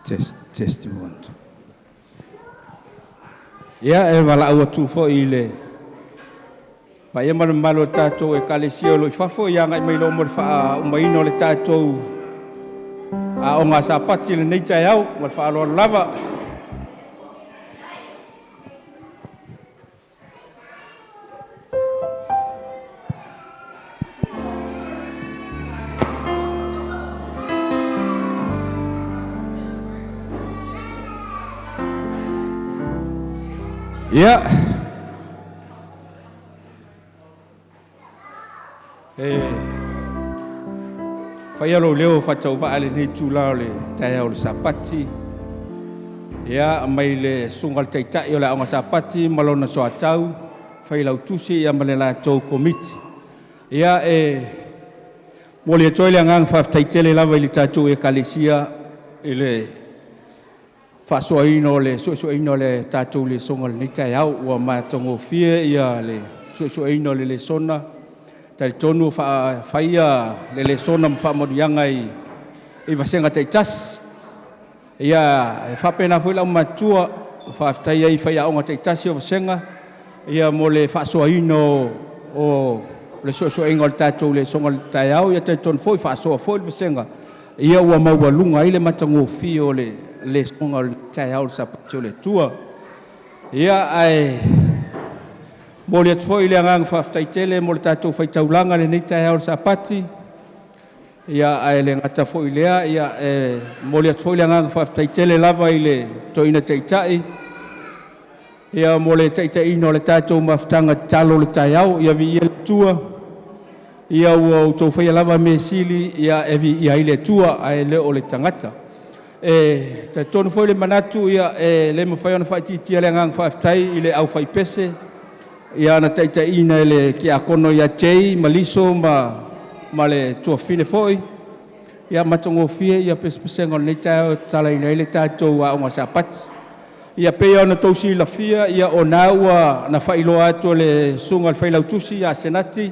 Test you want. Ia e wala ua tu fo i le. Pa ia malo tātou e kalesia lo i fafo ia ngai mai lo mo le wha umaino le tātou a o ngā sapati le nei tai au ma le wha aloa lava. Ia. Fai alo leo fatau wa ale nei tūlao le tai au le sapati. Ia mai le sungal taitai o le aonga sapati malona soa tau. Fai lau tusi ia male la tau komiti. Ia mo le toi le angang whaftaitele lava i le tātou e kalesia i le whasoaino le suesuaino le tātou le songal nei tai au ua mātongo fie ia le suesuaino le sona. Tai tonu whaia le sona mwhamorianga i wasenga teitas. Ia whapena fwila matua whaftai ai whaia onga teitasi o wasenga. Ia mo le whasoaino o le suesuaino le tātou le songal tai au. Ia tai tonu fwoi whasoa fwoi wasenga. Ia ua maua lunga i le matongo fie o le songal tai au sa patio le tua. Ia ai mo le atfoi le angang whaftaitele mo le tātou whaitaulanga le nei tai au sa pati. Ia ai le ngata foi lea. Ia mo le atfoi le angang whaftaitele lava i le toina teitai. Ia mo le teitai ino le tātou maftanga talo le tai au. Ia vi ia le tua. Ia ua utou whaia lava me sili. Ia vi ia i le tua ai le o le tangata. Ta tonu foi le manatu ia le mawhai ona whaititia le angang whaftai i le au whaipese. Ia na taitaina le ki a kono ia tei maliso ma le tuafine foi. Ia matongo fie ia pespesenga nei tai tala ina le tātou a onga sapati. Ia pea ona tausi la fia ia o naua na whailo atu le sunga le whailau tusi ia senati.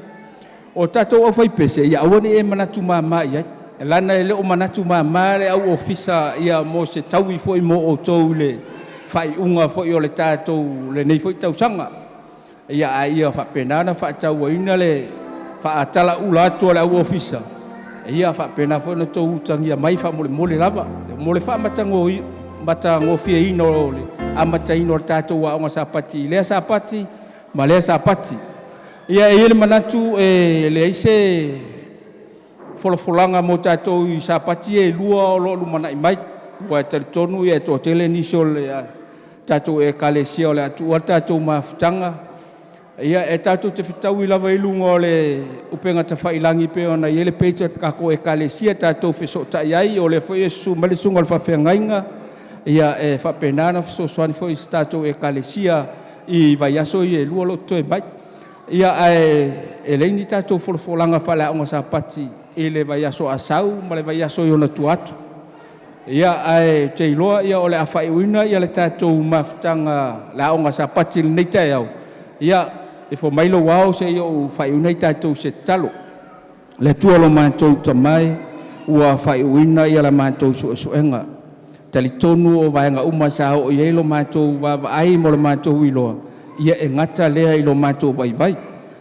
O tātou au whaipese ia awane manatu mama ia. Lana e leo manatu mama le au ofisa ia mo se taui foi mo o tou le whai unga foi o le tātou le nei foi tausanga. Ia whapenana whaatau ina le whaatala ula atua le au ofisa. Ia whapena fo na tau utangia mai whamole lava. Mo le whaamatango fia ino le amata ino le tātou wa onga sapati. Lea sapati, ma lea sapati. Ia ele manatu le aise folofolanga mo tātou i sapati lua o lo lumana i mai. Wa talitonu ia to tele niso le tātou e kalesia o le atua tātou mafutanga. Ia tātou te whitau i lava i lunga o le upenga ta whailangi pe ona i ele peita kako e kalesia tātou whisota iai o le fwoi e su malisunga le whawhengainga. Ia whapenana whisoswani fwoi si tātou e kalesia i vaiaso i lua lo toe mai. Ia leini tātou wholofolanga whala onga sa pati i le vaiaso asau ma le vaiaso i ona tuatu. Ia te iloa ia o le awhai uina ia le tātou mafutanga la onga sa pati nei tai au. Ia fo mailo wao se yo fai unai tātou se talo. Le tua lo mātou tamai ua fai uina ia la mātou suenga. Talitonu o vaenga umasa o ia lo mātou ai mo le mātou iloa. Ia ngata lea ilo mātou vai.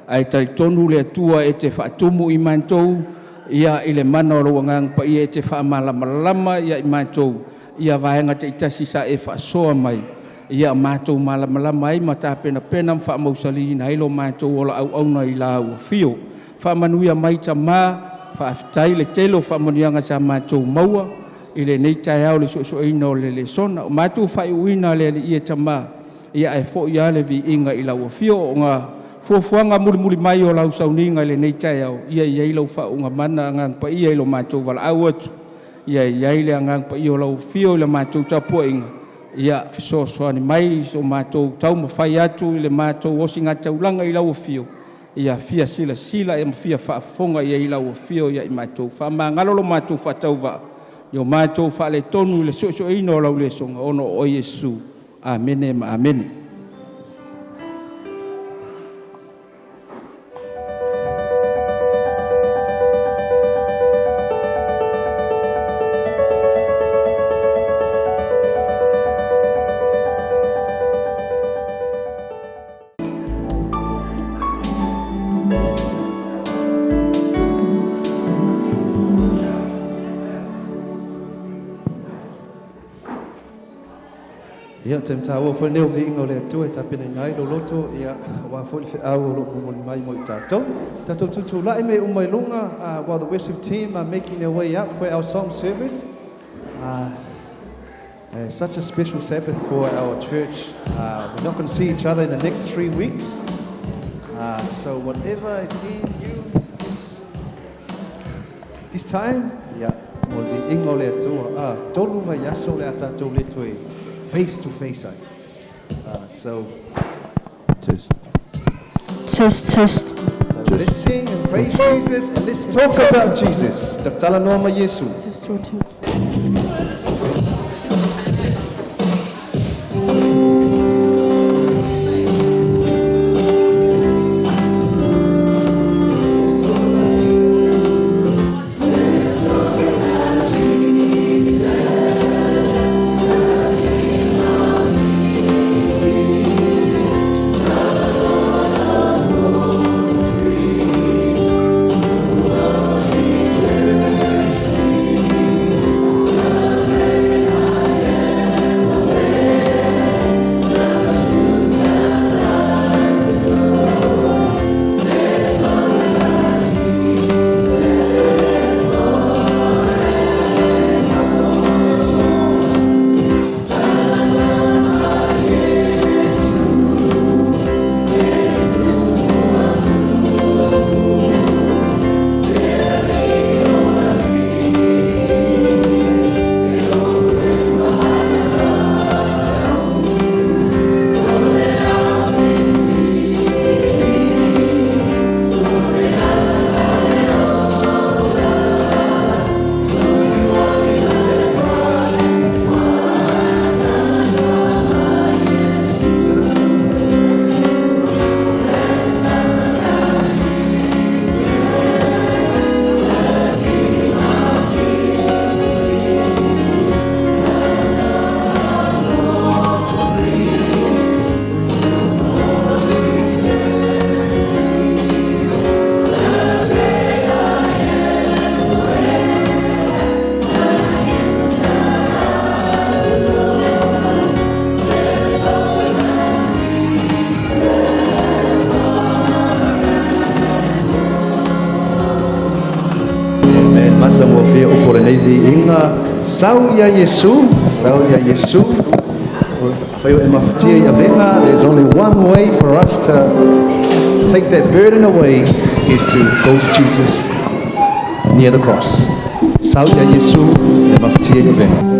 Ai talitonu le tua e te whaatumu i mātou. Ia ile mana o roangang pa ia e te whaamalama ia i mātou. Ia vaenga te itasi sa e whaasoa mai. Ia mātou malamalama ai mata pena whaamausali na ilo mātou ola au na i la ua fio. Whaamanuia mai ta mā, whaafitai le telo whaamonianga sa mātou maua, i le nei tai au le soina o le sona. O mātou whai uina le ia ta mā, ia e fo ia le vi inga i la ua fio, o ngā fuafuanga muli mai o lau sauninga le nei tai au, ia ilo whaunga mana ngang pa ia ilo mātou wala au atu, ia ile ngang pa ia o lau fio i le mātou tapua inga. Ia soani mai so mātou tau mawhai atu i le mātou osi ngā taulanga i lau fio. Ia fia sila e mawhia whaafonga ia i lau fio ia i mātou. Whaamangalo mātou whatau wa. Io mātou whaale tonu i le so ino lau le songa ono o Yesu. Amene ma amene. Ia te mtaua foi neo vinga o le atua e tapina ngai lo loto ia wa foi fe au lo mo mai mo tatou. Tatou tutu la me o mai lunga while the worship team are making their way up for our song service. Such a special Sabbath for our church. We're not going to see each other in the next 3 weeks. So whatever is in you this time, yeah, mo le ingo le atua. Tolu vai yaso le atatou le tue. Face to face. So, test. So let's sing and praise Jesus and let's talk about Jesus. Tala noma Yesu. Test 1, 2. Sau ia Yesu. There's only one way for us to take that burden away is to go to Jesus near the cross. Sau ia Yesu e mafatia ia vena.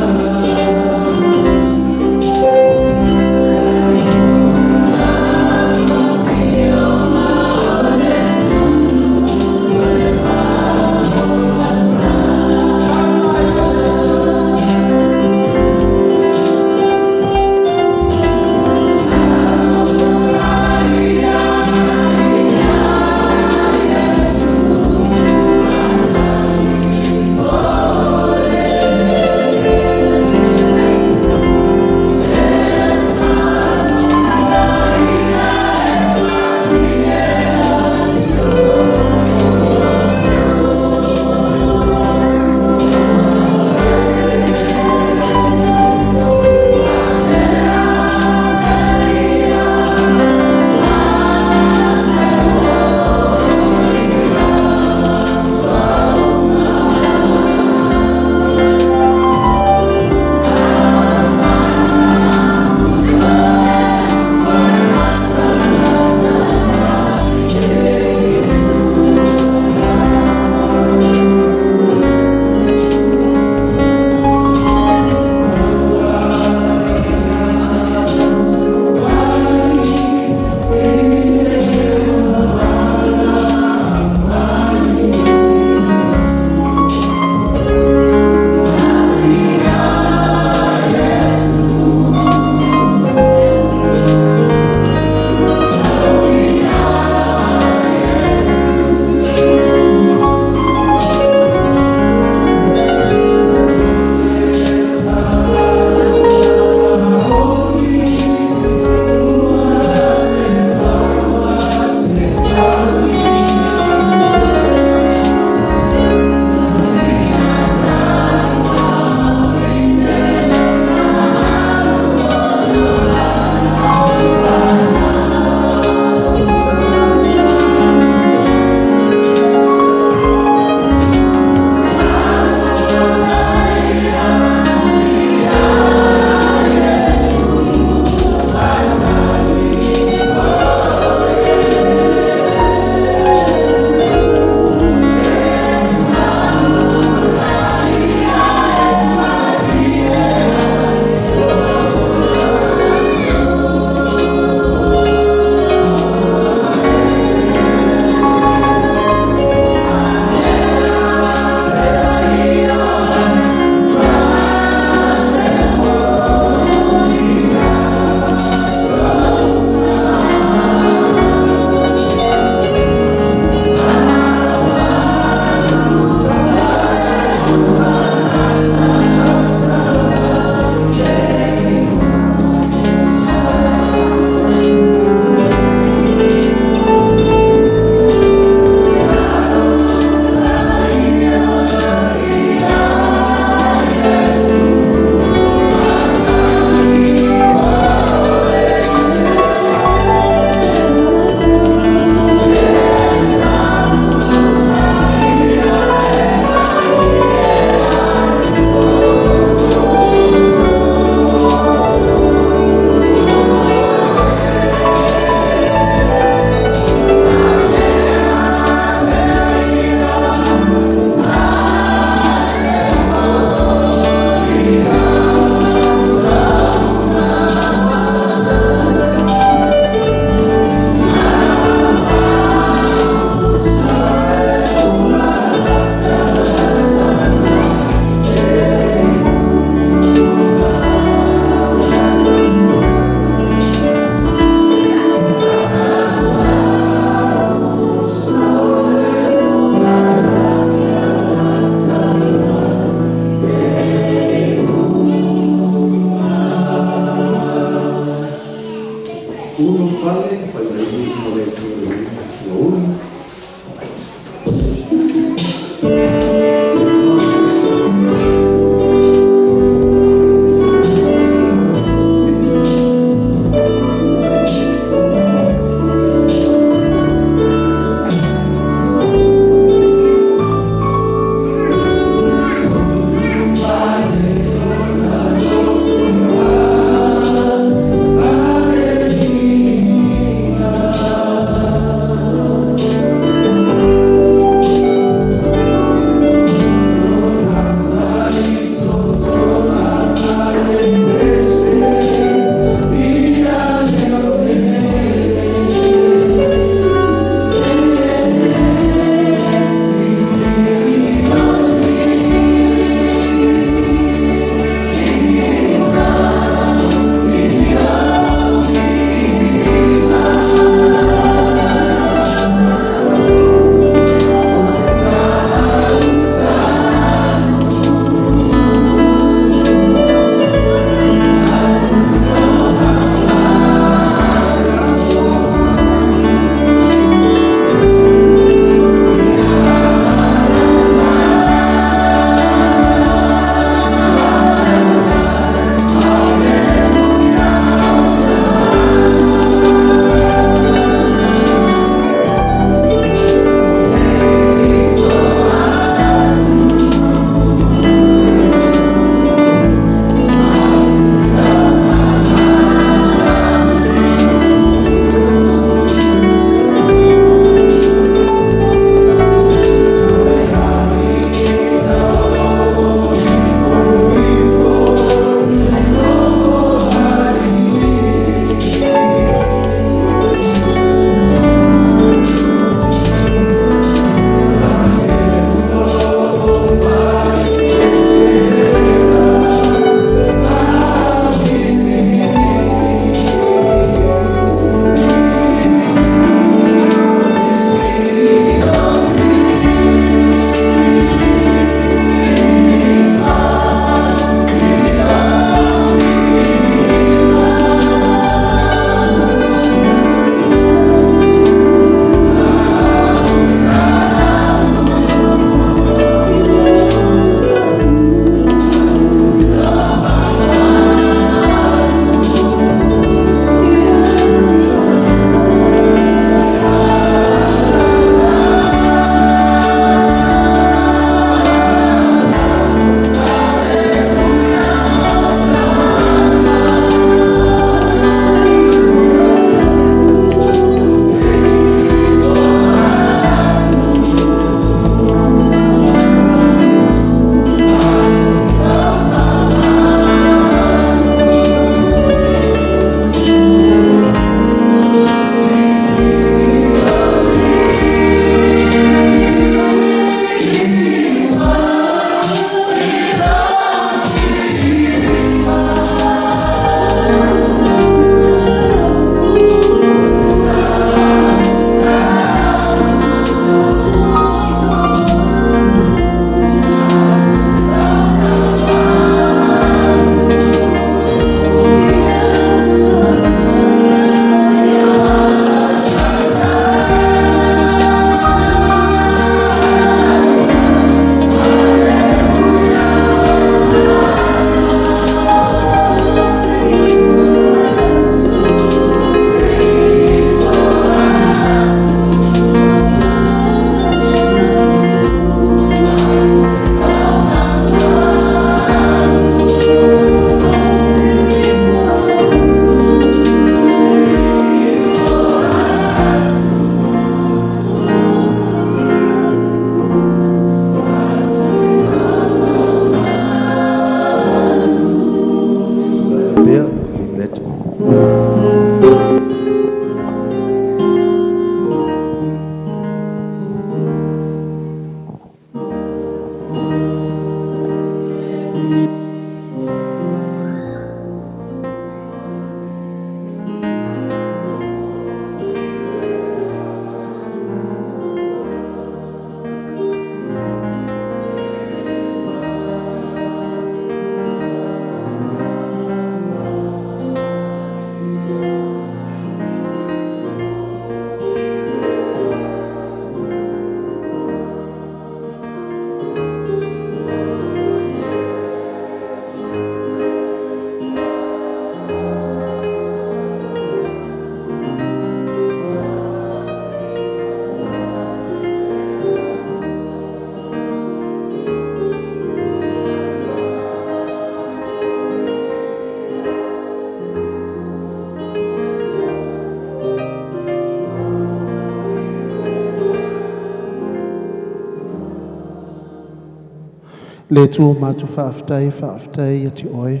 Le tua mātu whaaftai ati oe.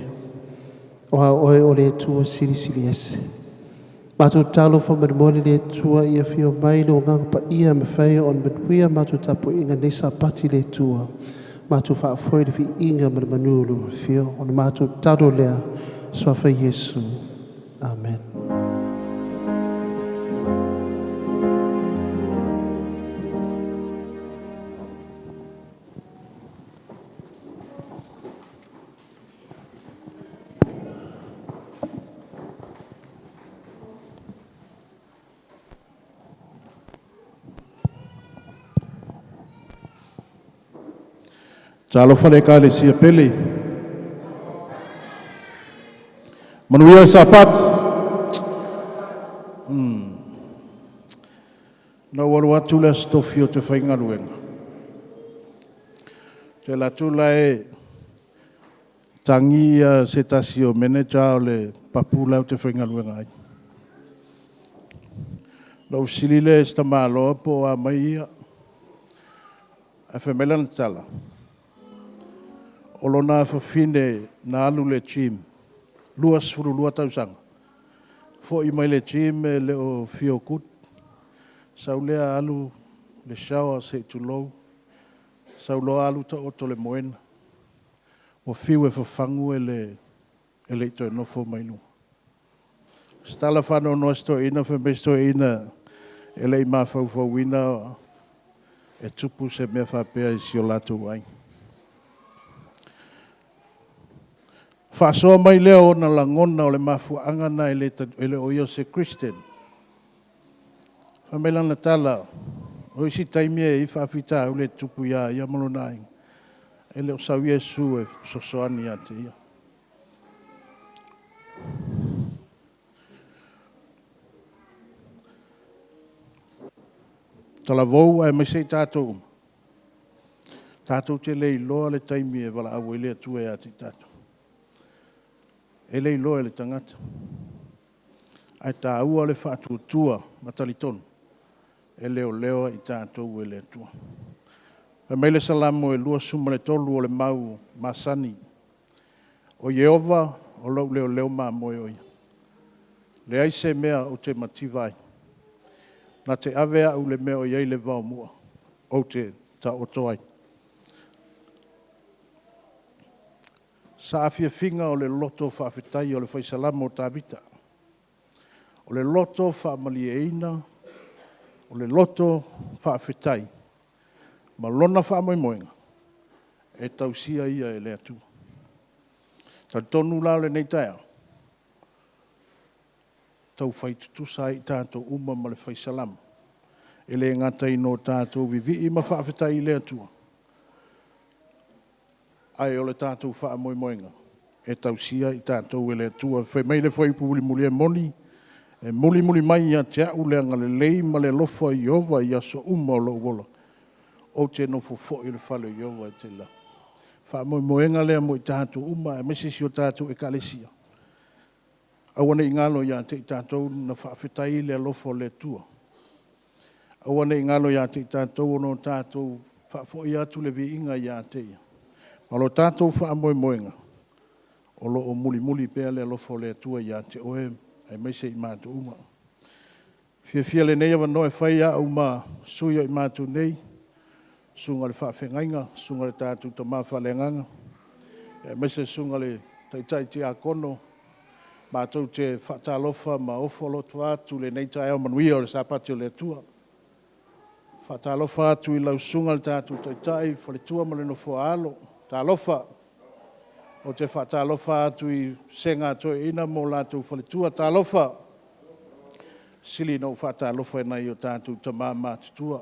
O ha oe o le tua siri ese. Mātu talo whamanimoni le tua ia whio mai no ngangpa ia me whai on manuia mātu tapo inga nesa pati le tua. Mātu whaafoi le vi inga manmanulu whio on mātu talo lea swafa Yesu. Amen. Talo fale ka le sia pele. Manuia sapat. Na waru atu le stofio te whainga ruenga. Te la tula e tangia se tasio meneja o le papula o te whainga ruenga ai. Na usilile esta malo po a maia a whamela na tala. Olo na whawhine na alu le chim. Luas furu lua tausanga. Fo i mai le chim le o fio kut. Sau lea alu le shawa se tulou. Sau loa alu ta oto le moena. O fiu e whawhangu e le ito e nofo mai lu. Stala whano no sto ina whambesto ina e le ima whauwhauina e tupu se mea whapea i sio latu ai. Whaasoa mai leo na langona o le mafuanga na ele oio se Christian. Whamela na tala, o isi taimia e whaafita au le tupu ia malonai. Ele o sau Yesu e sosoani a te ia. Tala vou ai mai sei tātou. Tātou te lei loa le taimia e wala au ele atu e ati tātou. Ele loa le tangata. Ai tā ua le whaatutua matalitonu. Ele o leo i tātou ele atua. E mai le salamo e lua suma le tolu o le mau masani. O Yehova o lau leo maa moe oi. Le aise mea o te mativai. Na te avea u le mea o iei le vau mua. O te ta otoai. Sa afia finga o le loto whaafetai o le whaisalama o tābita. O le loto whaamalie o le loto whaafetai. Ma lona whaamoimoenga. E tausia ia e le atu. Tau tonu lao le nei taia. Tau whaitutusa i tātou uma ma le whaisalama. E le ngata i no tātou vivi i ma whaafetai i le atua. Ai o le tātou wha moimoenga. E tausia i tātou e le atua. Whai mai le whai puli muli e moni. E muli mai ia te au leanga le lei ma le lofa i ova i aso uma o lo wola. O te nofo fo i le whale i ova e te la. Wha moimoenga lea mo i tātou uma e mesisi o tātou e kalesia. Awane i ngalo ia te i tātou na whaafetai le lofa le tua. Awane i ngalo ia te i tātou no tātou whaafo i atu le vi inga ia te ia. Malo tātou wha moimoenga. O lo o muli pēa le lofo le atua ia te oe ai meise i mātu uma. Fia le nei awa noe whai a uma suia i mātu nei. Sunga le whaafengainga, sunga le tātou ta mawha le nganga. Ai meise sunga le taitai te akono. Mātou te whaatalofa ma ofolotu atu le nei tai au manuia o le sapati o le atua. Whaatalofa atu i lau sunga le tātou taitai, whaletua ma le nofo alo. Tālofa, o te whaatalofa atu i senga toi ina mo lātou whaletua. Tālofa, sili no whaatalofa e nei o tātou ta mā mātutua.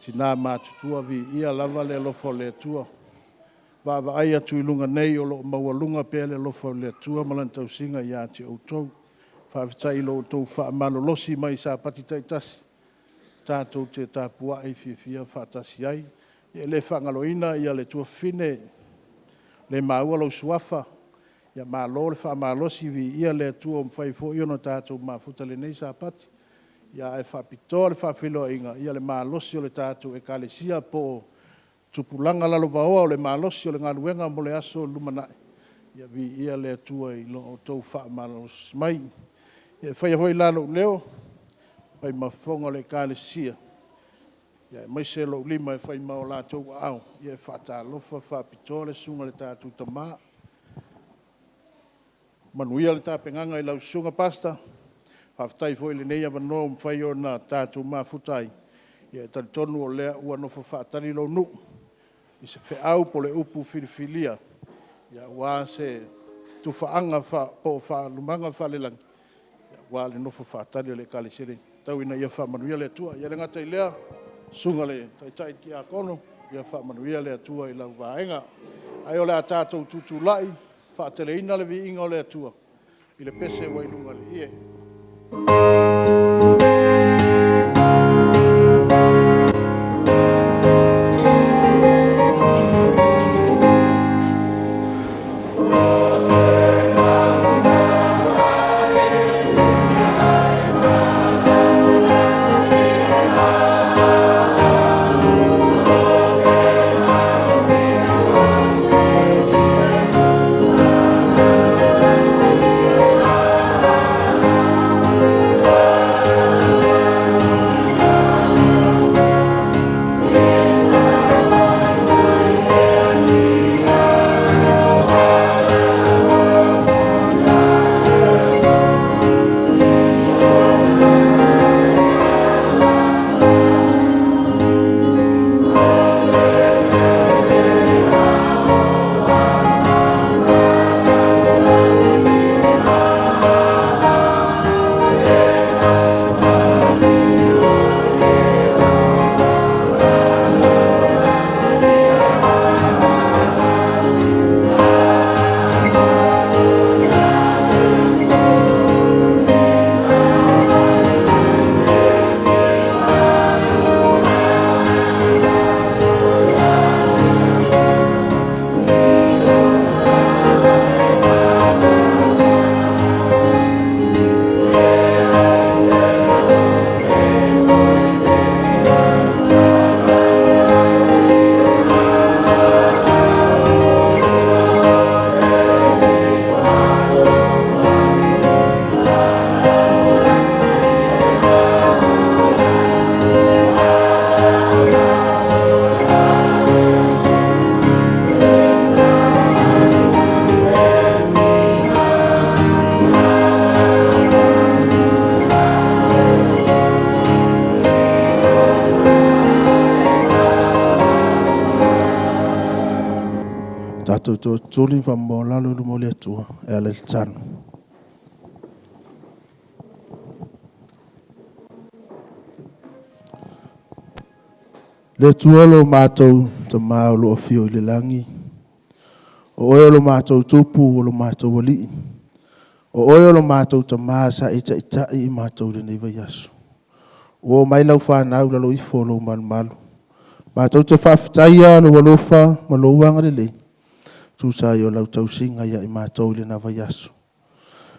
Tina mātutua vi ia lava le lofo le atua. Vava ai atu i lunga nei o lo maua lunga pēle lofo le atua malantau singa i ati o tau. Whaavitai lo tau whaamalo losi mai sa pati taitasi. Tātou te tāpua ai fia whaatasi ai. E le whangaloina ia le tua fine, le maua lau suafa, ia malo le whaamalosi vi ia le tua mwhaifo i ono tātou mafuta le nei sa pati. Ia e whapitoa le whawhiloa inga, ia le malosi o le tātou e kalesia po tupulanga lalo vaoa o le malosi o le galuega mo le aso lumanai ia viia le atua i loo tou faamalosi mai ia faia foi la lou leo fai mafoga o le ekalesia ia mai se lou lima e fai mao latou aao ia e faatalofa faapitoa le suga le tatou tamā manuia le tapegaga i lausuga pasta faafetai foi lenei avanoa o mafai ona tatou mafuta ai ia e talitonu o lea ua nofo faatali lou nuu i se feʻau po le upu filifilia ia ua se tufaaga po faalumaga faalelagi ia ua le nofo faatali o le ekalesia tauina ia faamanuia le atua ia le gata i lea suga le taʻitaʻi kiakono ia faamanuia le atua i lau vaega ai o le a tatou tutulaʻi faateleina le viiga o le atua i le pese ua i luga le ie tuli fa mo lalo lu mo le tua e le tano le tua lo matou te mau lo fio le langi o lo matou tupu lo matou wali o lo matou te masa ita i matou le neva yasu o mai lau fa na lo i folo man malu matou te fa ftaia lo walofa malo wanga le tu sa yo lau tau singa ia i mātou le nava yasu.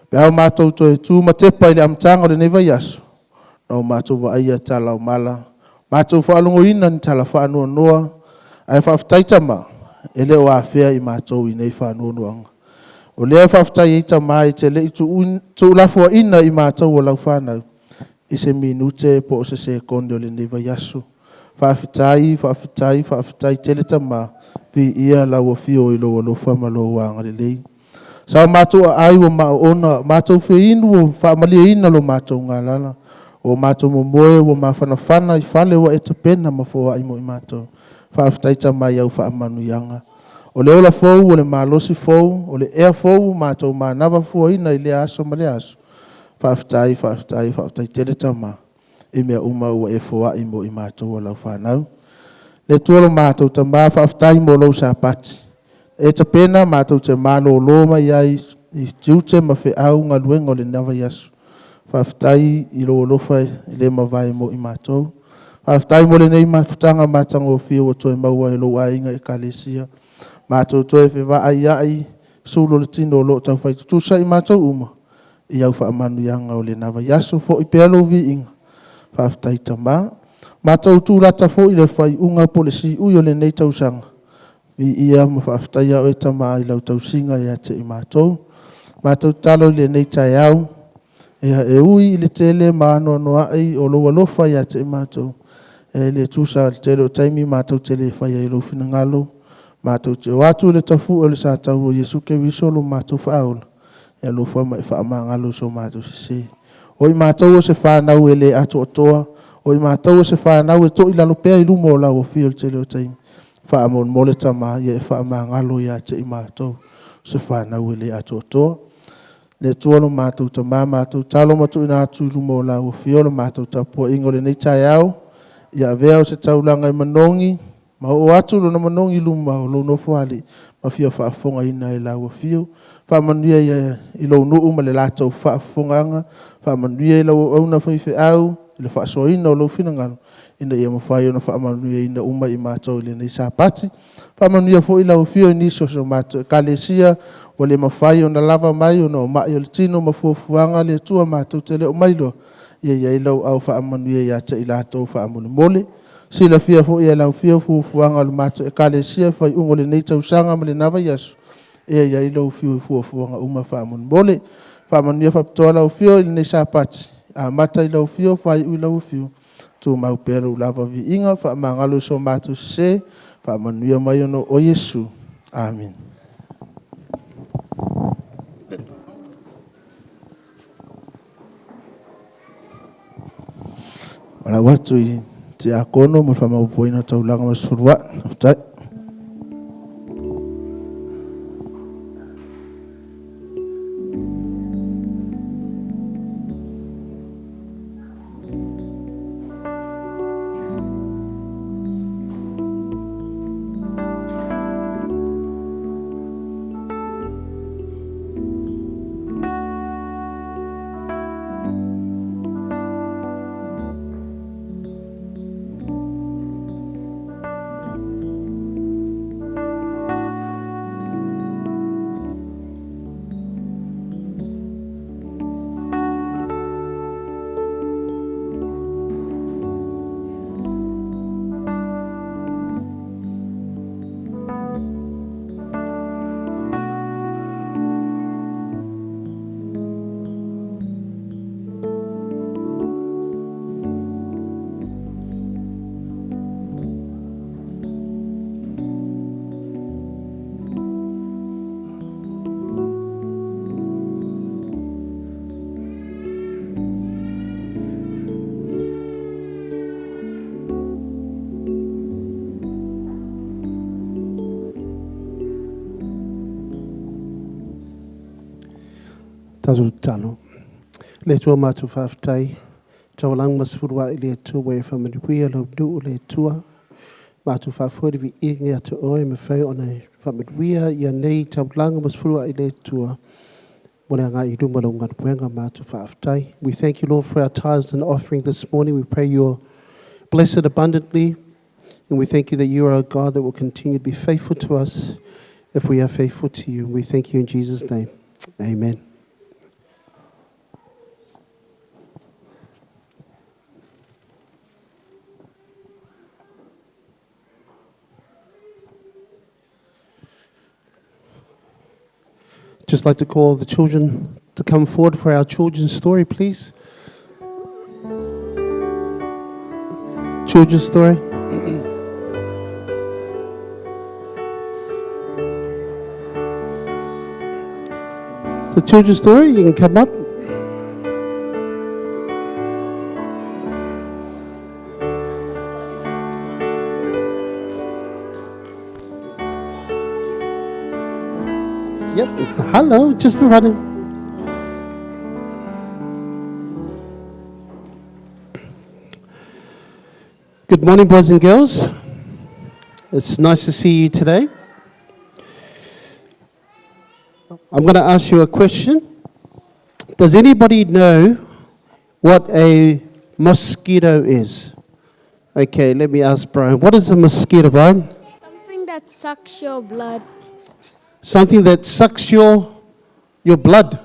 Pea mātou toi tu matepa i le amtanga le neva yasu. Nau mātou wa aia tala o mala. Mātou whaalongo ina ni tala whaanua noa. Ai whaftaitama. E leo a whea i mātou i nei whaanua noanga. O lea whaftai eita mai te le i tu lafua ina i mātou o lau whanau. I se minute po o se konde o le neva yasu. Whaafitai tele tama. Pi ia la o fio i lo fama lo wanga le lei. Sa mātou ai o maona, mātou whiinu o whaamalia ina lo mātou ngā lala. O mātou momoe o mawhanawhana i whale o eta pena mawhoa i mo i mātou. Whaaftaita mai au whaamanu ianga. O le ola fou, o le malosi fou, o le ea fou, mātou mānawa fua ina i le aso ma le aso. Whaaftai tele tama. I mea uma ua e fua i mo i mātou o lau whanau. Le tuolo mātou ta mā whaaftai mo lau sa pati. E ta pena mātou te mālo loma iai i tiute ma whi au ngā luenga o le nawa yasu. Whaaftai i lo lofa i le mawai mo i mātou. Whaaftai mo le nei mawhutanga mātanga o whio o toi maua i lo ainga i kalesia. Mātou toi whi wa ai sulo le tino lo tau whai tutusa i mātou uma. I au whaamanu yanga o le nawa yasu fo i pealo vi inga. Whaaftai ta mā. Mātou tūrata fo i le whai unga polisi ui o le nei tausanga. Vi ia ma whaaftaia o e tama i lau tausinga ia te i mātou. Mātou talo i le nei tai au. Ea e ui i le tele maano noa ai o loa lofa ia te i mātou. E le tūsa le tele o taimi mātou tele whai ai lo fina ngalo. Mātou te o atu le tafu o le sa tau o Yesu ke visolo mātou whaaula. E lo wha mai whaama ngalo so mātou se. Oi mātou o se whanau e le ato o toa. Oi mātou o se whanau e to i lalo pēr i lumo o lau o fio le tele o taimi. Faamon mole tama ia e whaama ngalo ia te i mātou. Se whanau e le ato o toa. Le tuolo mātou ta mātou talo matu ina atu i lumo o lau o fio le mātou ta pua ingo le nei tai au. Ia vea o se taulanga i manongi. Ma o atu lo na manongi luma o lo nofo ali. Ma fia whaafonga ina i lau o fio. Whaamanuia i lo nuu ma le lātou whaafonga anga. Whaamanuia i lau au na whaife au. I le whaasoa ina o lo fina ngalo. Ina ia mawhai o na whaamanuia ina uma i mātou i le nei sāpati. Whaamanuia fo i lau fio i niso so mātou. Kalesia o le mawhai o na lava mai o na o mai o le tino mafuafuanga le tua mātou te le o mailo. Ia i lau au whaamanuia ia te i lātou whaamule mole. Sila fia fo ia lau fia fuafuanga le mātou e kalesia whai ungo le nei tausanga ma le nawa yasu. Ia i lau fio fuafuanga uma whaamule mole. Whaamanuia whapitoa lau fio i le nei sāpati. A mata i lau fio whai ui lau fio. Tu mau pera lava vi inga whaamangalo so mātou se. Whaamanuia mai ono o Yesu. Amen. Wala watu i te akono mo whamaupoina taulanga masfurua. Tai. Tazu talo. Le tua mātu whaafitai. Taulang masfurua i le tua wei whamanuia lau du le tua. Mātu whaafuari vi ingi atu oe me whai o nei whamanuia ia nei taulang masfurua i le tua. Mone ngā i ruma lau ngat puenga mātu whaafitai. We thank you, Lord, for our tithes and offering this morning. We pray you're blessed abundantly. And we thank you that you are a God that will continue to be faithful to us if we are faithful to you. We thank you in Jesus' name. Amen. Just like to call the children to come forward for our children's story, please. Children's story. The children's story, you can come up. Yep. Hello, just running. Good morning, boys and girls. It's nice to see you today. I'm going to ask you a question. Does anybody know what a mosquito is? Okay, let me ask Brian. What is a mosquito, Brian? Something that sucks your blood. Something that sucks your blood.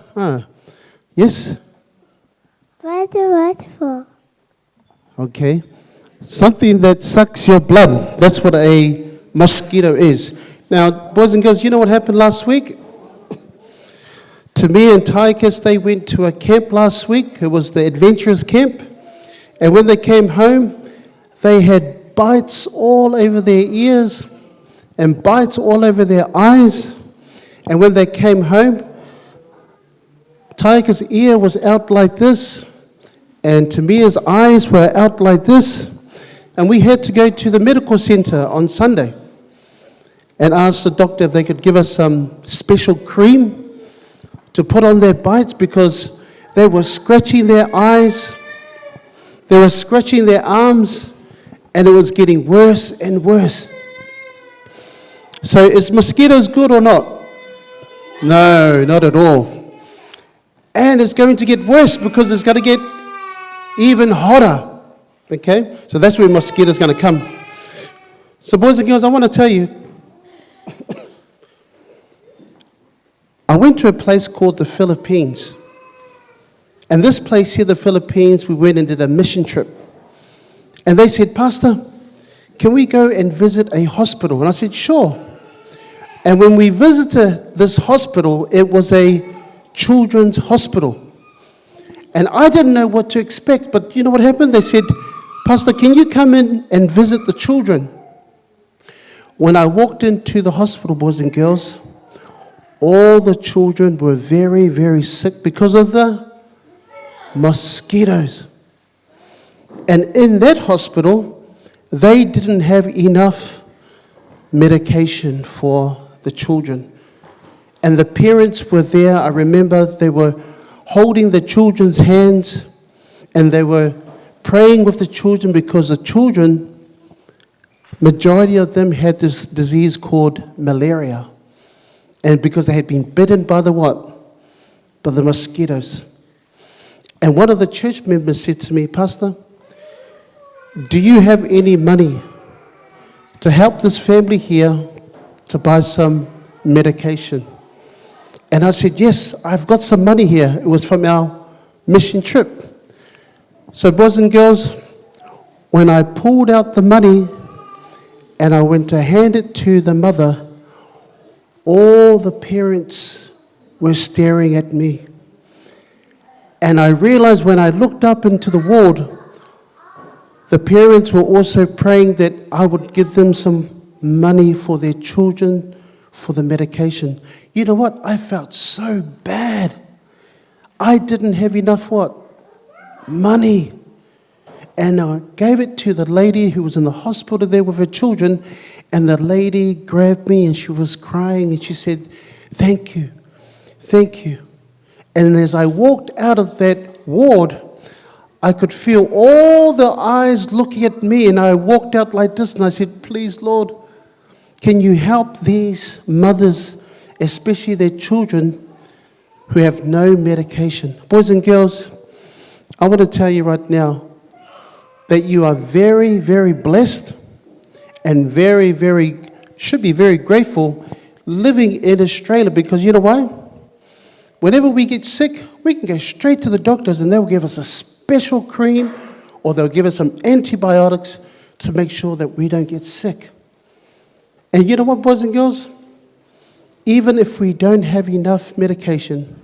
Yes? What for? Okay. Something that sucks your blood. That's what a mosquito is. Now, boys and girls, you know what happened last week? To me and Tychus, they went to a camp last week. It was the adventurous camp. And when they came home, they had bites all over their ears and bites all over their eyes. And when they came home, Tychus' ear was out like this, and Tamia's eyes were out like this. And we had to go to the medical center on Sunday and ask the doctor if they could give us some special cream to put on their bites, because they were scratching their eyes, they were scratching their arms, and it was getting worse and worse. So is mosquitoes good or not? No, not at all. And it's going to get worse because it's going to get even hotter. Okay? So that's where mosquitoes are going to come. So boys and girls, I want to tell you, I went to a place called the Philippines. And this place here, the Philippines, we went and did a mission trip. And they said, Pastor, can we go and visit a hospital? And I said, sure. And when we visited this hospital, it was a children's hospital. And I didn't know what to expect, but you know what happened? They said, Pastor, can you come in and visit the children? When I walked into the hospital, boys and girls, all the children were very, very sick because of the mosquitoes. And in that hospital, they didn't have enough medication for the children. And the parents were there. I remember they were holding the children's hands and they were praying with the children, because the children, majority of them had this disease called malaria. And because they had been bitten by the what? By the mosquitoes. And one of the church members said to me, Pastor, do you have any money to help this family here to buy some medication? And I said, yes, I've got some money here. It was from our mission trip. So boys and girls, when I pulled out the money and I went to hand it to the mother, all the parents were staring at me. And I realized when I looked up into the ward, the parents were also praying that I would give them some money for their children for the medication. You know what? I felt so bad. I didn't have enough what? Money. And I gave it to the lady who was in the hospital there with her children, and the lady grabbed me and she was crying and she said, thank you, thank you. And as I walked out of that ward, I could feel all the eyes looking at me, and I walked out like this and I said, please, Lord, can you help these mothers, especially their children who have no medication? Boys and girls, I want to tell you right now that you are very, very blessed and should be very grateful living in Australia, because you know why? Whenever we get sick, we can go straight to the doctors and they'll give us a special cream, or they'll give us some antibiotics to make sure that we don't get sick. And you know what, boys and girls? Even if we don't have enough medication,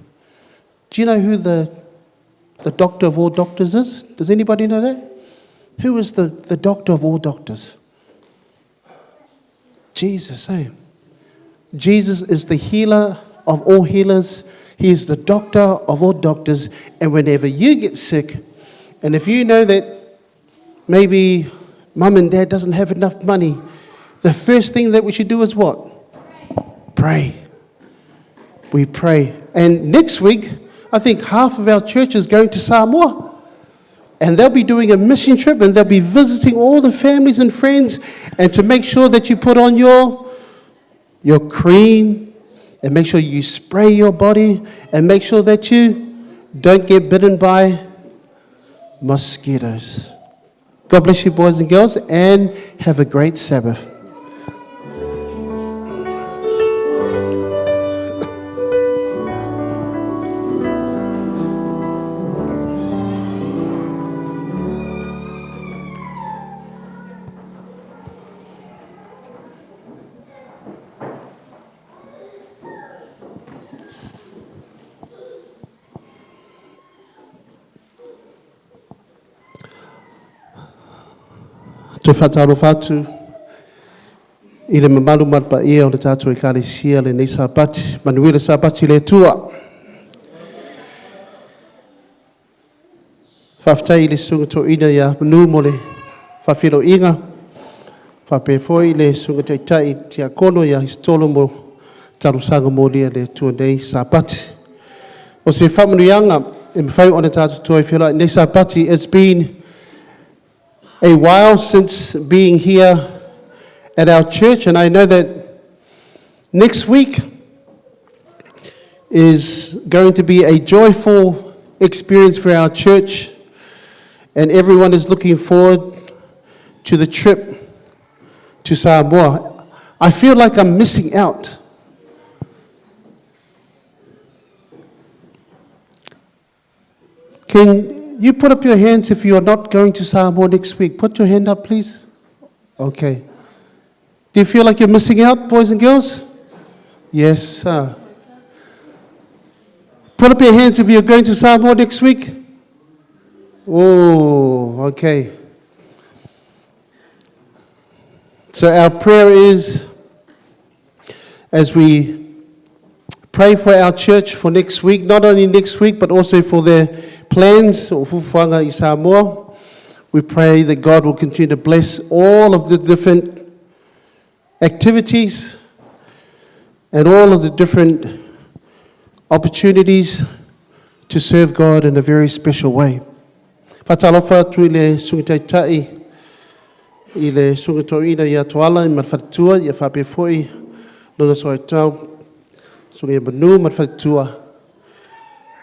do you know who the doctor of all doctors is? Does anybody know that? Who is the doctor of all doctors? Jesus, eh? Jesus is the healer of all healers. He is the doctor of all doctors. And whenever you get sick, and if you know that maybe mum and dad doesn't have enough money, the first thing that we should do is what? Pray. We pray. And next week, I think half of our church is going to Samoa. And they'll be doing a mission trip, and they'll be visiting all the families and friends, and to make sure that you put on your cream, and make sure you spray your body, and make sure that you don't get bitten by mosquitoes. God bless you, boys and girls, and have a great Sabbath. Te whataro whatu, i le mamalu marpa ia o le tātou ekalisia le nei sapati, manui le sapati le tua. Whaftai le sunga to ina ia manu mo le whawhiro inga, whapefoi le sunga teitai tia kono ia histolo mo tarusanga mo lia le tua nei sapati. O se whamanuianga, e mwhai o le tātou toi whira nei sapati, it's been a while since being here at our church, and I know that next week is going to be a joyful experience for our church, and everyone is looking forward to the trip to Samoa. I feel like I'm missing out. Can you put up your hands if you are not going to Samoa next week? Put your hand up, please. Okay. Do you feel like you're missing out, boys and girls? Yes. Put up your hands if you're going to Samoa next week. Oh, okay. So our prayer is, as we pray for our church for next week, not only next week, but also for their plans o fufuanga I Samoa. We pray that God will continue to bless all of the different activities and all of the different opportunities to serve God in a very special way. Whatalofa tu le sungitaitai i le sungitoina ia toala I marwhatua ia whapefoi nona soitau sungi manu marwhatua.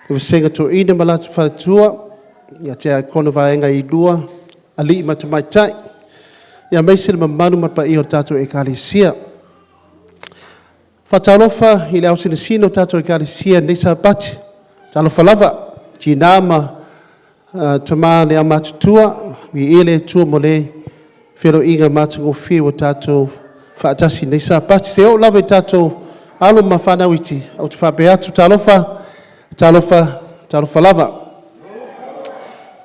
We sing to ina malatu whatua, ia te kono vaenga I lua, ali matamaitai, ia meisile mamanu marpa I o tātou ekalisia. Whatalofa I le ausina sino tātou ekalisia nisa pati, talofa lava, jinama tama le amatutua, mi ele tua mo le whiro inga matungo whiu o tātou whaatasi nisa pati. Se o lava tātou alo mawhanawiti, au te whapeatu talofa, Talofa lava.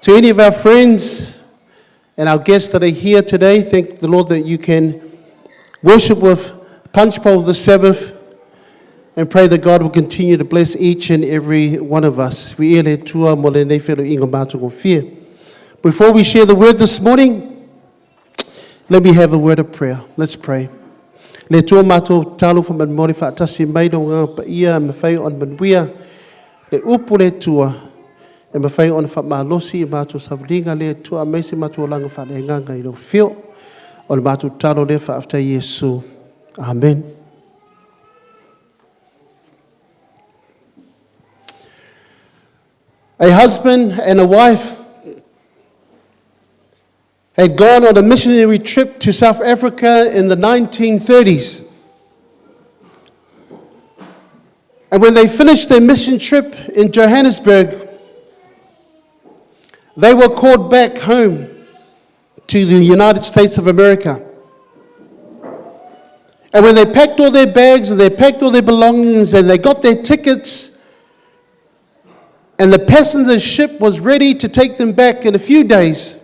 To any of our friends and our guests that are here today, thank the Lord that you can worship with punch bowl of the Sabbath and pray that God will continue to bless each and every one of us. Before we share the word this morning, let me have a word of prayer. Let's pray. Le tua mātou talo fa manmori whaatasi maido ngā pa ia me whai on manwia le upu le tua e me whai on whaamalosi I mātou savringa le tua meisi mātou langa whaenganga I lo whio o le mātou talo le whaaftai Yesu. Amen. A husband and a wife had gone on a missionary trip to South Africa in the 1930s. And when they finished their mission trip in Johannesburg, they were called back home to the United States of America. And when they packed all their bags and they packed all their belongings and they got their tickets, and the passenger ship was ready to take them back in a few days,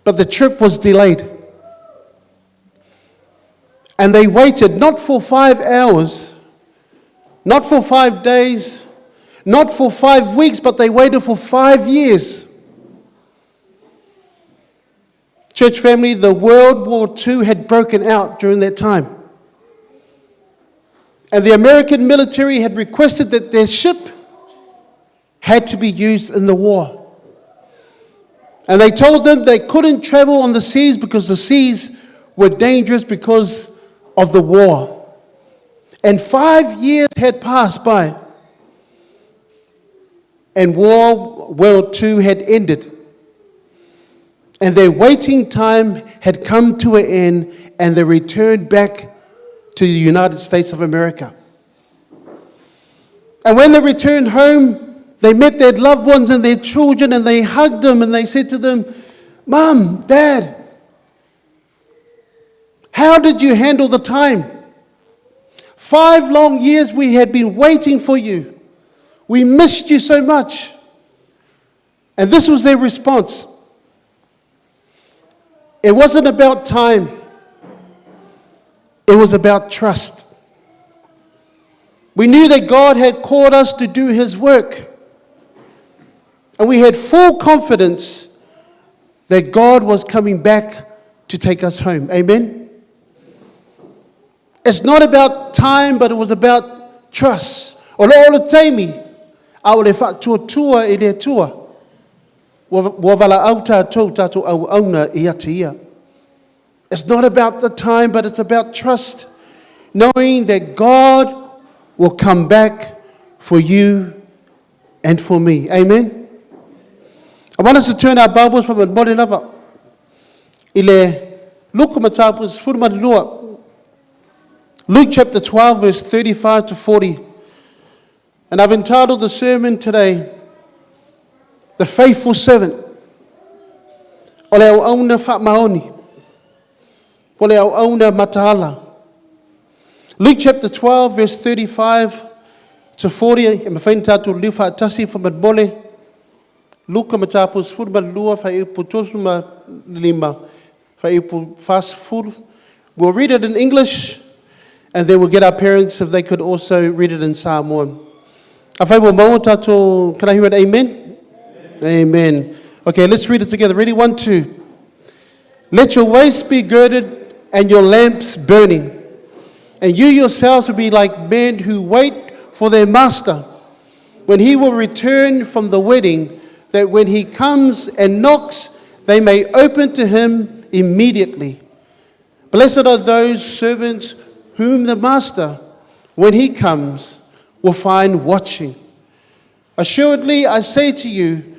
but the trip was delayed. And they waited not for 5 hours, not for 5 days, not for 5 weeks, but they waited for 5 years. Church family, the World War II had broken out during that time. And the American military had requested that their ship had to be used in the war. And they told them they couldn't travel on the seas because the seas were dangerous because of the war. And 5 years had passed by. And World War II had ended. And their waiting time had come to an end, and they returned back to the United States of America. And when they returned home, they met their loved ones and their children, and they hugged them, and they said to them, "Mom, Dad, how did you handle the time? 5 long years we had been waiting for you. We missed you so much." And this was their response. It wasn't about time. It was about trust. We knew that God had called us to do His work. And we had full confidence that God was coming back to take us home. Amen? It's not about time, but it was about trust. O le taimi, au le whaktua I le tua. Wa wala au tātou tātou au auna I ata ia. It's not about the time, but it's about trust. Knowing that God will come back for you and for me. Amen? I want us to turn our Bibles from a mori lava. Ile luka matapus furman lua. Luke chapter 12 verse 35 to 40. And I've entitled the sermon today, The Faithful Servant. O le au auna Faamaoni. O le au auna matahala. Luke chapter 12 verse 35 to 40. E mawhain tātou liu whaatasi whamadmole. Luka matapus furman lua whaiupu tosuma lima. Whaiupu fast food. We'll read it in English, and then we'll get our parents if they could also read it in Samoan. Awhai wa mau tātou, can I hear an amen? Amen. Okay, let's read it together. Ready? 1, 2. Let your waist be girded and your lamps burning. And you yourselves will be like men who wait for their master when he will return from the wedding, that when he comes and knocks, they may open to him immediately. Blessed are those servants whom the master, when he comes, will find watching. Assuredly, I say to you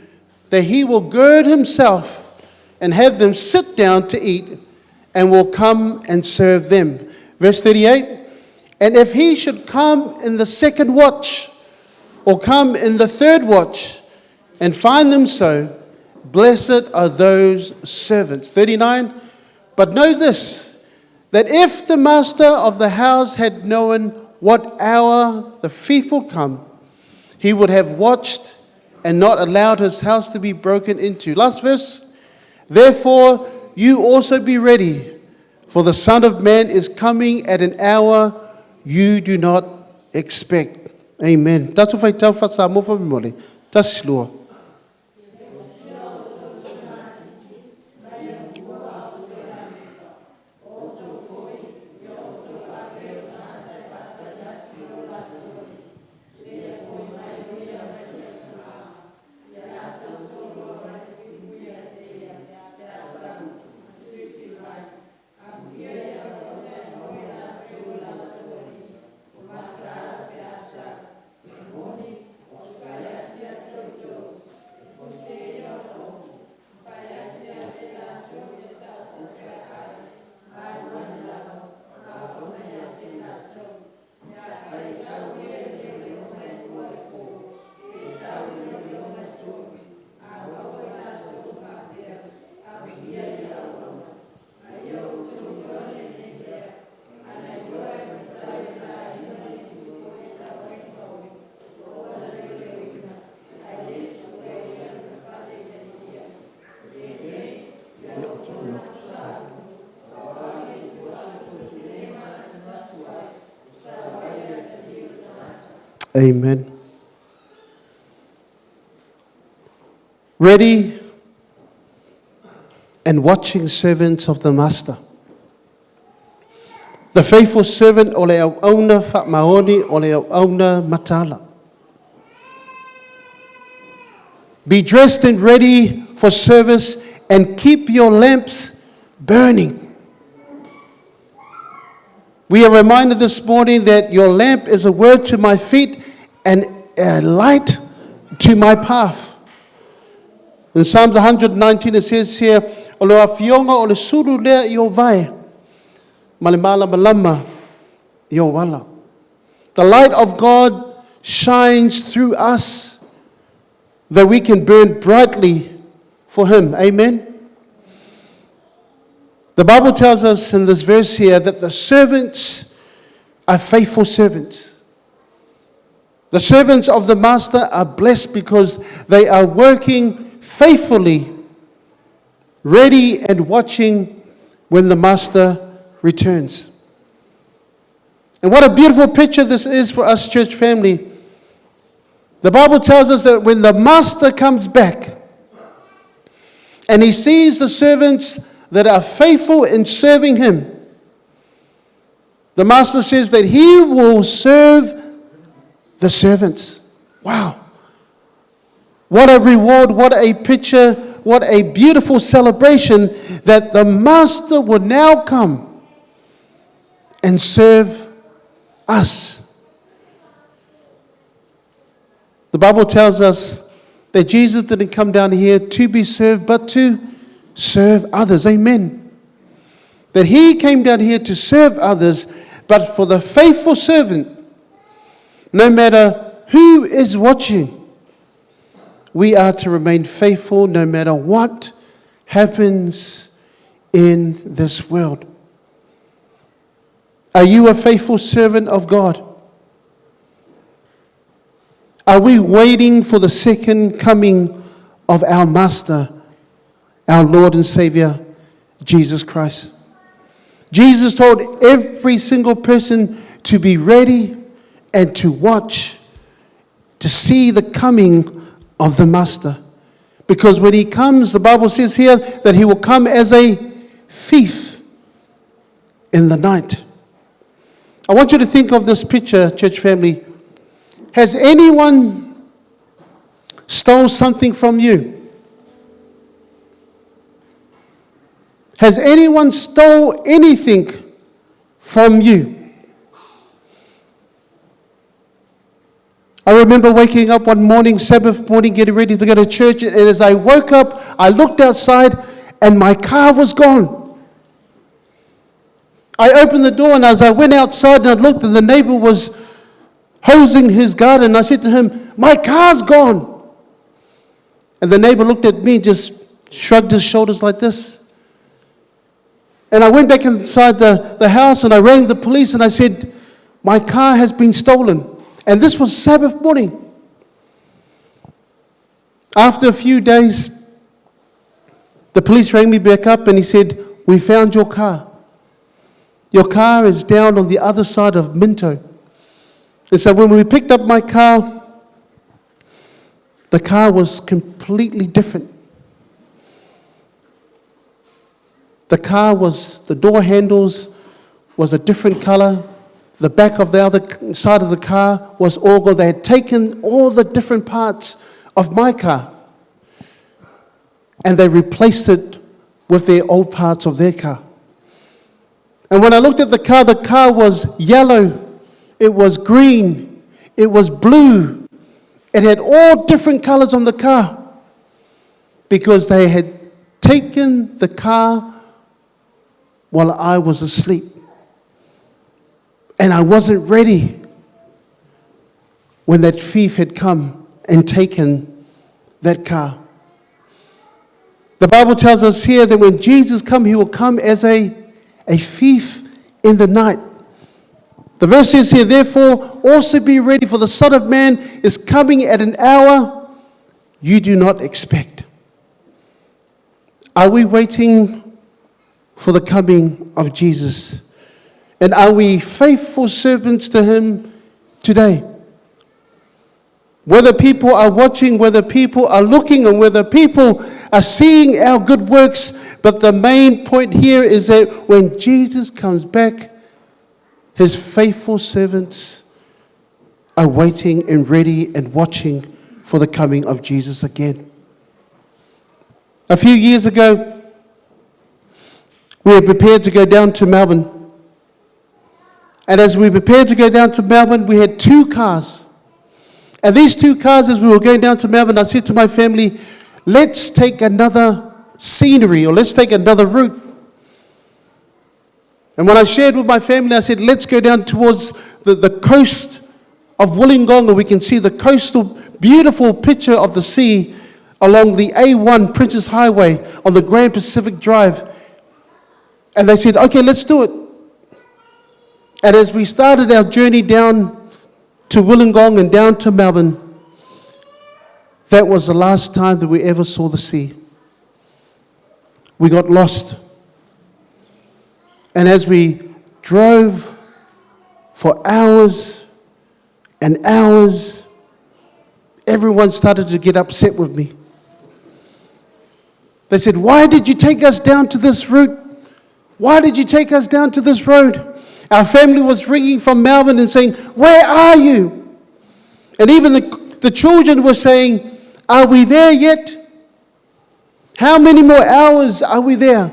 that he will gird himself and have them sit down to eat, and will come and serve them. Verse 38, and if he should come in the second watch, or come in the third watch, and find them so, blessed are those servants. 39, but know this, that if the master of the house had known what hour the thief will come, he would have watched and not allowed his house to be broken into. Last verse, therefore you also be ready, for the Son of Man is coming at an hour you do not expect. Amen. Tatu fai tau whatsa mo whamimole. Tasilua. Amen. Ready and watching servants of the Master. The faithful servant o le au auna Faamaoni o le au auna matala. Be dressed and ready for service and keep your lamps burning. We are reminded this morning that your lamp is a word to my feet and a light to my path. In Psalms 119 it says here, o le awhionga o le suru lea I o vai, ma le malama I o wala. The light of God shines through us that we can burn brightly for Him. Amen. The Bible tells us in this verse here that the servants are faithful servants. The servants of the Master are blessed because they are working faithfully, ready and watching when the Master returns. And what a beautiful picture this is for us, church family. The Bible tells us that when the Master comes back and he sees the servants that are faithful in serving him, the Master says that he will serve the servants. Wow. What a reward, what a picture, what a beautiful celebration that the Master will now come and serve us. The Bible tells us that Jesus didn't come down here to be served, but to serve others. Amen. That he came down here to serve others, but for the faithful servant, no matter who is watching, we are to remain faithful no matter what happens in this world. Are you a faithful servant of God? Are we waiting for the second coming of our Master, our Lord and Savior, Jesus Christ? Jesus told every single person to be ready and to watch, to see the coming of the Master. Because when he comes, the Bible says here that he will come as a thief in the night. I want you to think of this picture, church family. Has anyone stole something from you? Has anyone stole anything from you? I remember waking up one morning, Sabbath morning, getting ready to go to church, and as I woke up, I looked outside and my car was gone. I opened the door, and as I went outside and I looked, and the neighbor was hosing his garden, I said to him, "My car's gone." And the neighbor looked at me, just shrugged his shoulders like this. And I went back inside the house and I rang the police and I said, "My car has been stolen." And this was Sabbath morning. After a few days, the police rang me back up and he said, "We found your car. Your car is down on the other side of Minto." And so when we picked up my car, the car was completely different. The door handles was a different color. The back of the other side of the car was all gold. They had taken all the different parts of my car and they replaced it with their old parts of their car. And when I looked at the car was yellow, it was green, it was blue. It had all different colors on the car because they had taken the car while I was asleep. And I wasn't ready when that thief had come and taken that car. The Bible tells us here that when Jesus comes, he will come as a thief in the night. The verse says here, "Therefore also be ready, for the Son of Man is coming at an hour you do not expect." Are we waiting for the coming of Jesus? And are we faithful servants to him today? Whether people are watching, whether people are looking, and whether people are seeing our good works, but the main point here is that when Jesus comes back, his faithful servants are waiting and ready and watching for the coming of Jesus again. A few years ago, we were prepared to go down to Melbourne. And as we prepared to go down to Melbourne, we had two cars. And these two cars, as we were going down to Melbourne, I said to my family, "Let's take another scenery, or let's take another route." And when I shared with my family, I said, "Let's go down towards the coast of Wollongong, and we can see the coastal, beautiful picture of the sea along the A1 Princess Highway on the Grand Pacific Drive." And they said, "Okay, let's do it." And as we started our journey down to Wollongong and down to Melbourne, that was the last time that we ever saw the sea. We got lost. And as we drove for hours and hours, everyone started to get upset with me. They said, "Why did you take us down to this route? Why did you take us down to this road?" Our family was ringing from Melbourne and saying, "Where are you?" And even the children were saying, "Are we there yet? How many more hours are we there?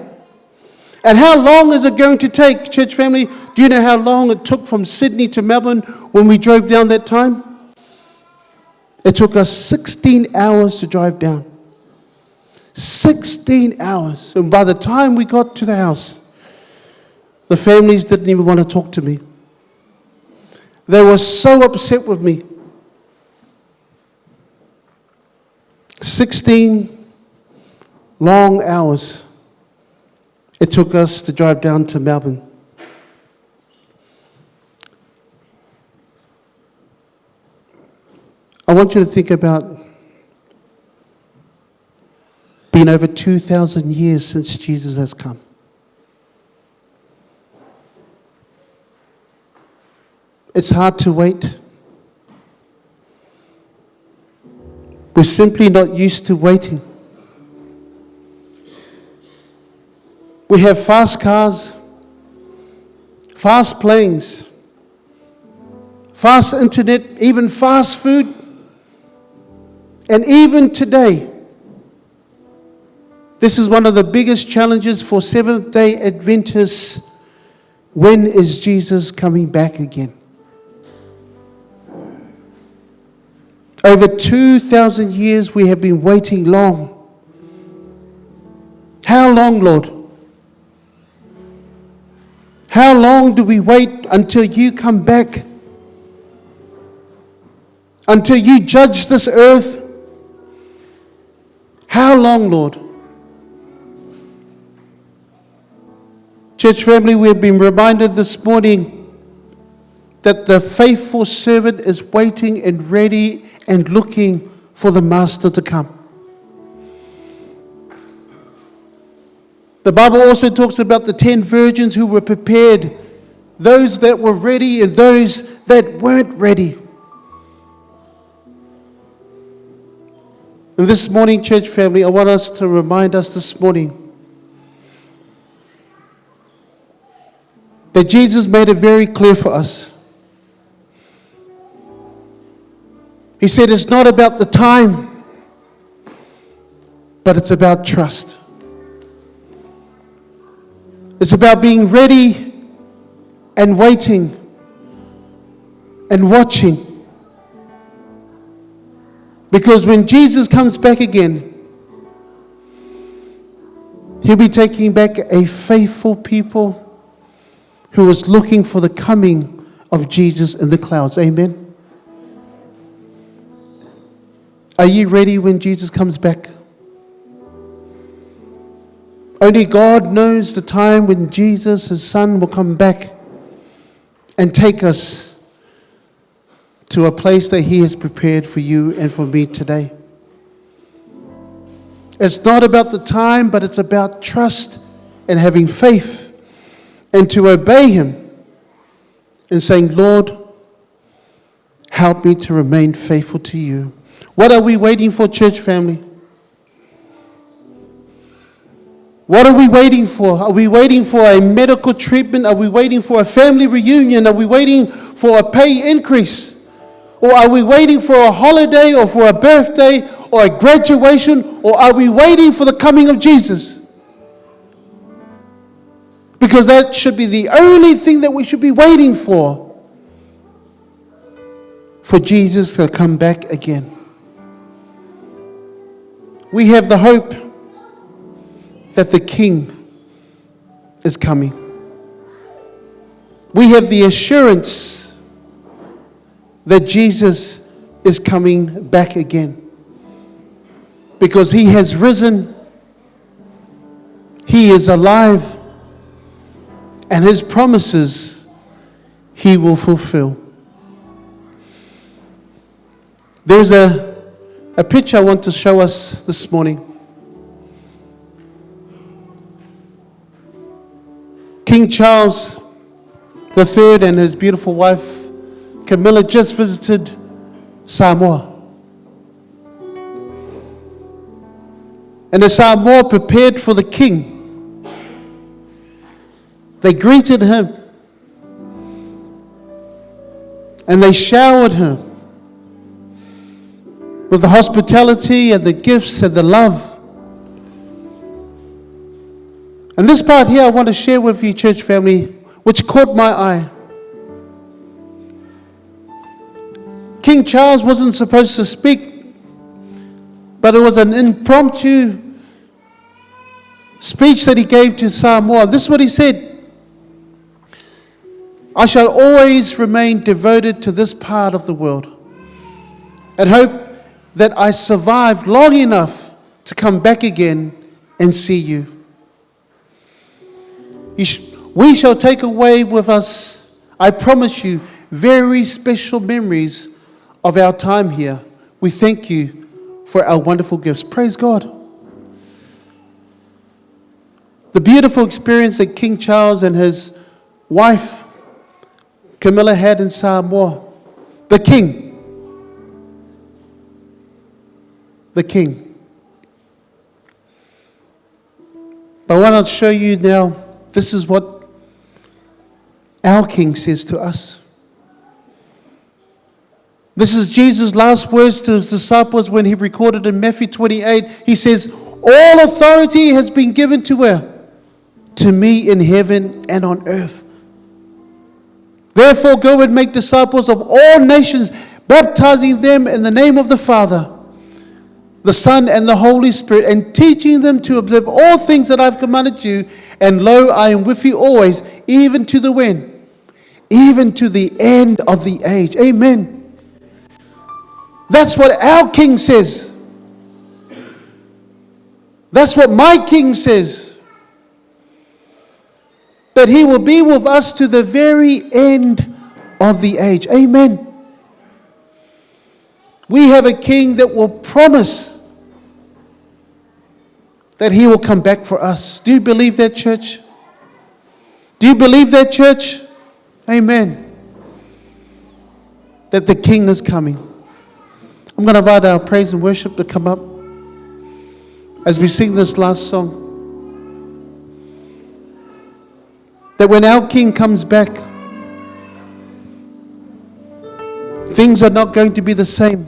And how long is it going to take?" Church family, do you know how long it took from Sydney to Melbourne when we drove down that time? It took us 16 hours to drive down. 16 hours. And by the time we got to the house, the families didn't even want to talk to me. They were so upset with me. 16 long hours it took us to drive down to Melbourne. I want you to think about being over 2,000 years since Jesus has come. It's hard to wait. We're simply not used to waiting. We have fast cars, fast planes, fast internet, even fast food. And even today, this is one of the biggest challenges for Seventh-day Adventists. When is Jesus coming back again? Over 2,000 years we have been waiting long. How long, Lord? How long do we wait until you come back? Until you judge this earth? How long, Lord? Church family, we've been reminded this morning that the faithful servant is waiting and ready and looking for the master to come. The Bible also talks about the 10 virgins who were prepared, those that were ready and those that weren't ready. And this morning, church family, I want us to remind us this morning that Jesus made it very clear for us. He said it's not about the time, but it's about trust. It's about being ready and waiting and watching. Because when Jesus comes back again, he'll be taking back a faithful people who is looking for the coming of Jesus in the clouds. Amen. Are you ready when Jesus comes back? Only God knows the time when Jesus, his son, will come back and take us to a place that he has prepared for you and for me today. It's not about the time, but it's about trust and having faith and to obey him and saying, Lord, help me to remain faithful to you. What are we waiting for, church family? What are we waiting for? Are we waiting for a medical treatment? Are we waiting for a family reunion? Are we waiting for a pay increase? Or are we waiting for a holiday or for a birthday or a graduation? Or are we waiting for the coming of Jesus? Because that should be the only thing that we should be waiting for Jesus to come back again. We have the hope that the King is coming. We have the assurance that Jesus is coming back again. Because he has risen, he is alive, and his promises he will fulfill. There's a picture I want to show us this morning. King Charles III and his beautiful wife, Camilla, just visited Samoa. And as Samoa prepared for the king, they greeted him and they showered him with the hospitality and the gifts and the love. And this part here I want to share with you, church family, which caught my eye. King Charles wasn't supposed to speak, but it was an impromptu speech that he gave to Samoa. This is what he said: I shall always remain devoted to this part of the world and hope that I survive long enough to come back again and see you. We shall take away with us, I promise you, very special memories of our time here. We thank you for our wonderful gifts. Praise God. The beautiful experience that King Charles and his wife Camilla had in Samoa. The king. But I want to show you now, this is what our King says to us. This is Jesus' last words to his disciples when he recorded in Matthew 28. He says, all authority has been given to where? To me in heaven and on earth. Therefore go and make disciples of all nations, baptizing them in the name of the Father, the Son, and the Holy Spirit, and teaching them to observe all things that I've commanded you. And lo, I am with you always, even to the when? Even to the end of the age. Amen. That's what our King says. That's what my King says. That he will be with us to the very end of the age. Amen. We have a King that will promise that he will come back for us. Do you believe that, church? Do you believe that, church? Amen. That the King is coming. I'm going to invite our praise and worship to come up as we sing this last song. That when our King comes back, things are not going to be the same.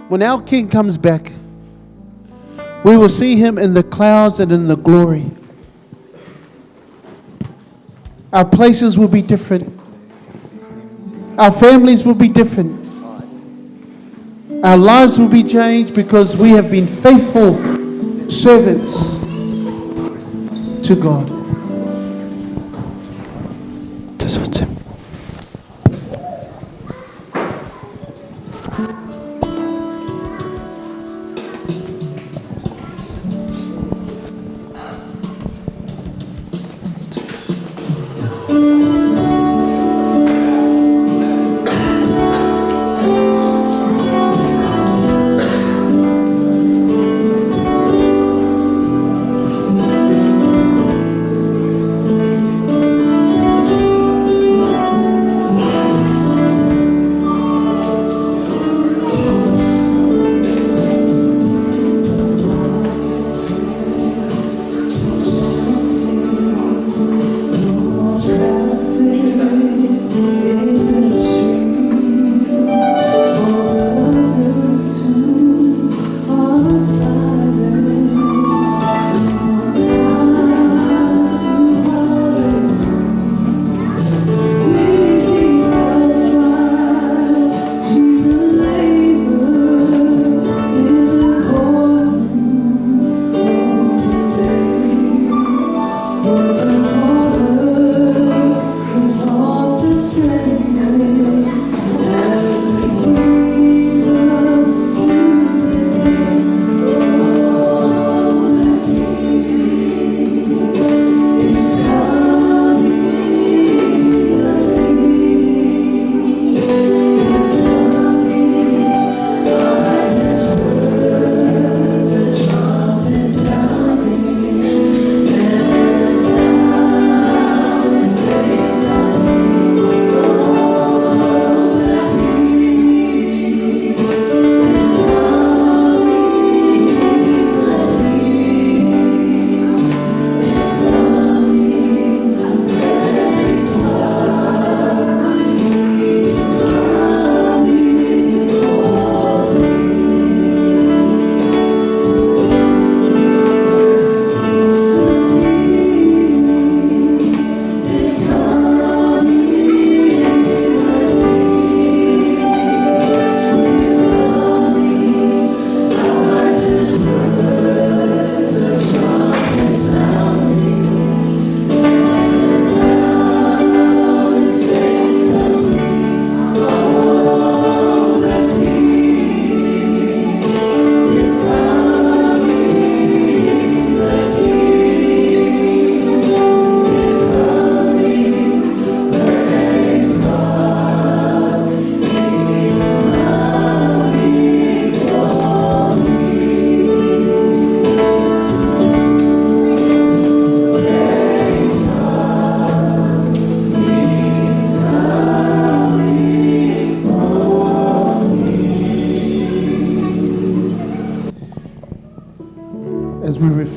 When our King comes back, we will see him in the clouds and in the glory. Our places will be different. Our families will be different. Our lives will be changed because we have been faithful servants to God.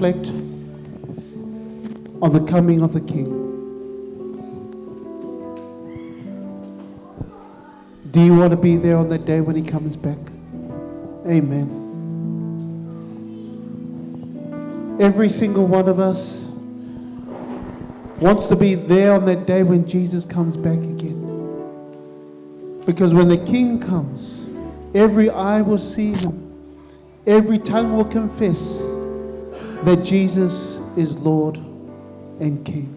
reflect on the coming of the King. Do you want to be there on that day when he comes back? Amen. Every single one of us wants to be there on that day when Jesus comes back again. Because when the King comes, every eye will see him. Every tongue will confess that Jesus is Lord and King.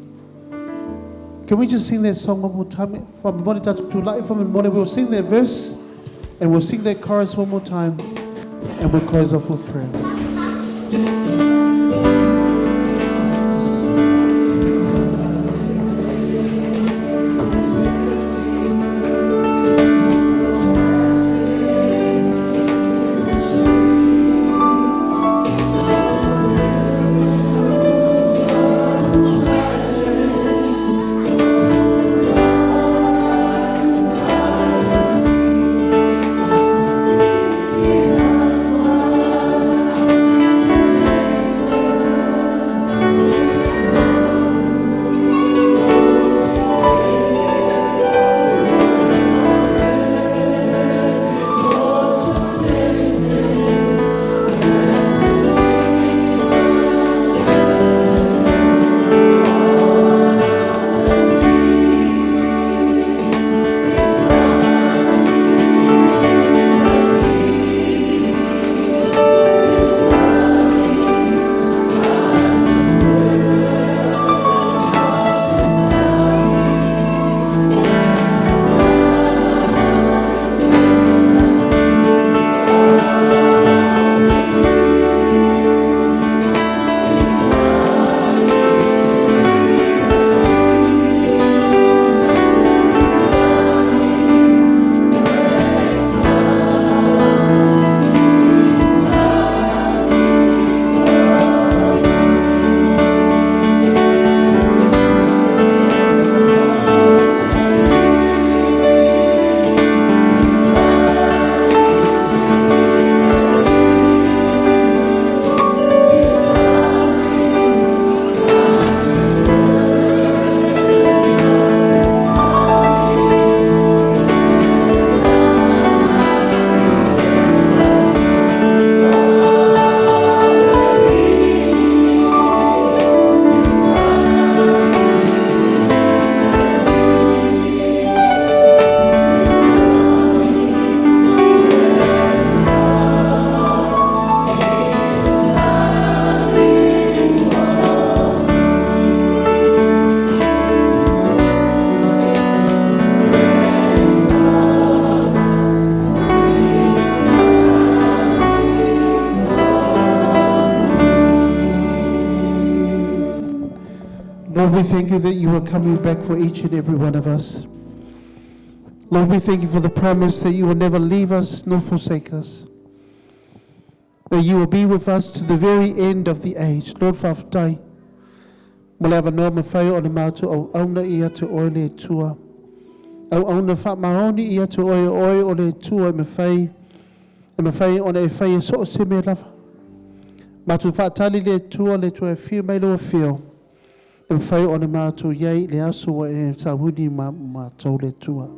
Can we just sing that song one more time? We'll sing that verse and we'll sing that chorus one more time and we'll close off with prayer. Lord, we thank you that you are coming back for each and every one of us. Lord, we thank you for the promise that you will never leave us nor forsake us. That you will be with us to the very end of the age. Lord, whawhatai, mo lewa noa mawhai o le mātou au auna ia te oe le tua. Au auna Faamaoni ia te oe o le tua e mawhai o le e whai e so o se me lava. Mātou whaatali le tua e whiu mai loa whio. E whai o le mātou iei le aso e tāhuni mātou le tua.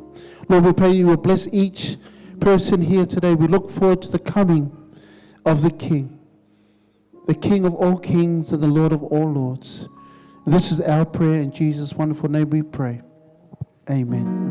Lord, we pray you will bless each person here today. We look forward to the coming of the King of all kings and the Lord of all lords. And this is our prayer in Jesus' wonderful name we pray. Amen.